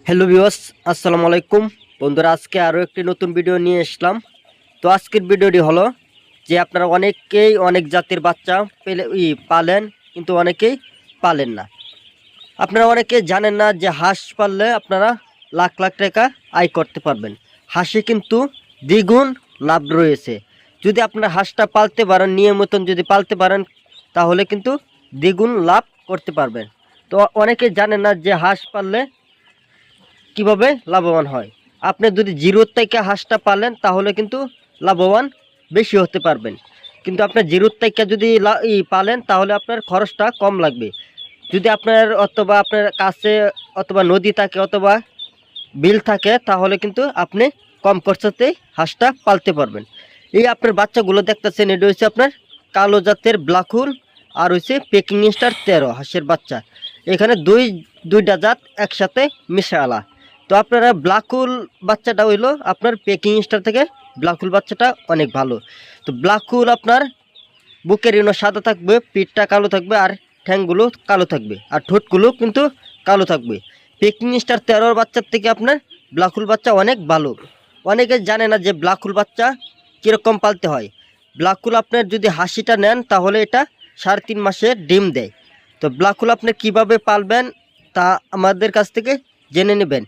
Hello viewers, আসসালামু আলাইকুম বন্ধুরা। আজকে আরও একটি নতুন ভিডিও নিয়ে আসলাম। তো আজকের ভিডিওটি হলো যে আপনারা অনেকেই অনেক জাতের বাচ্চা পালেন, কিন্তু অনেকেই পালেন না। আপনারা অনেকে জানেন না যে হাঁস পাললে আপনারা লাখ লাখ টাকা আয় করতে পারবেন। হাঁসে কিন্তু দ্বিগুণ লাভ রয়েছে। যদি আপনার হাঁসটা পালতে পারেন, নিয়মিত যদি পালতে পারেন, তাহলে কিন্তু দ্বিগুণ লাভ করতে পারবেন। তো অনেকে জানেন না যে হাঁস পাললে কিভাবে লাভবান হয়। আপনি যদি জিরোর থেকে হাঁসটা পালেন তাহলে কিন্তু লাভবান বেশি হতে পারবেন। কিন্তু আপনার জিরোর থেকে যদি পালেন তাহলে আপনার খরচটা কম লাগবে। যদি আপনার অথবা আপনার কাছে অথবা নদী থাকে অথবা বিল থাকে, তাহলে কিন্তু আপনি কম খরচাতেই হাঁসটা পালতে পারবেন। এই আপনার বাচ্চাগুলো দেখতেছেন, এটা হচ্ছে আপনার কালো জাতের ব্ল্যাকহুল আর হচ্ছে পেকিং স্টার 13 হাঁসের বাচ্চা। এখানে দুইটা জাত একসাথে মিশালা। তো আপনারা ব্ল্যাকহুল বাচ্চাটা হইলো আপনার পেকিং স্টার থেকে ব্ল্যাকহুল বাচ্চাটা অনেক ভালো। তো ব্ল্যাকহুল আপনার বুকের ইনো সাদা থাকবে, পিঠটা কালো থাকবে, আর ঠ্যাংগুলো কালো থাকবে, আর ঠোঁটগুলো কিন্তু কালো থাকবে। পেকিং স্টার 13 বাচ্চার থেকে আপনার ব্ল্যাকহুল বাচ্চা অনেক ভালো। অনেকে জানে না যে ব্ল্যাকহুল বাচ্চা কীরকম পালতে হয়। ব্ল্যাকহুল আপনার যদি হাসিটা নেন তাহলে এটা 3.5 মাসে ডিম দেয়। তো ব্ল্যাকহুল আপনি কীভাবে পালবেন তা আমাদের কাছ থেকে জেনে নেবেন।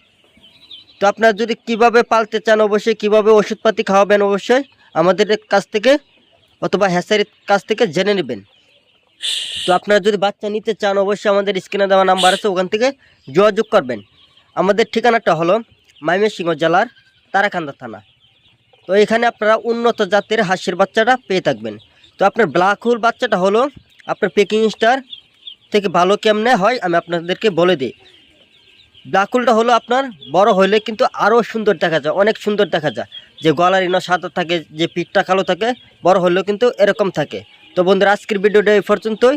তো আপনারা যদি কিভাবে পালতে চান, অবশ্যই কিভাবে ওষুধপাতি খাওয়াবেন, অবশ্যই আমাদের কাছ থেকে অথবা হ্যাচারির কাছ থেকে জেনে নেবেন। তো আপনারা যদি বাচ্চা নিতে চান, অবশ্যই আমাদের স্ক্রিনে দেওয়া নাম্বার আছে, ওখান থেকে যোগাযোগ করবেন। আমাদের ঠিকানাটা হলো ময়মনসিংহ জেলার তারাকান্দা থানা। তো এখানে আপনারা উন্নত জাতের হাঁসের বাচ্চাটা পেয়ে থাকবেন। তো আপনার ব্ল্যাকহুল বাচ্চাটা হলো আপনার পেকিং স্টার থেকে ভালো কেমনে হয় আমি আপনাদেরকে বলে দিই। ব্ল্যাকহুলটা হলো আপনার বড় হইলে কিন্তু আরও সুন্দর দেখা যায়, অনেক সুন্দর দেখা যায়। যে গলার ইনো সাদা থাকে, যে পিঠটা কালো থাকে, বড় হলেও কিন্তু এরকম থাকে। তো বন্ধুরা, আজকের ভিডিওটা এই পর্যন্তই।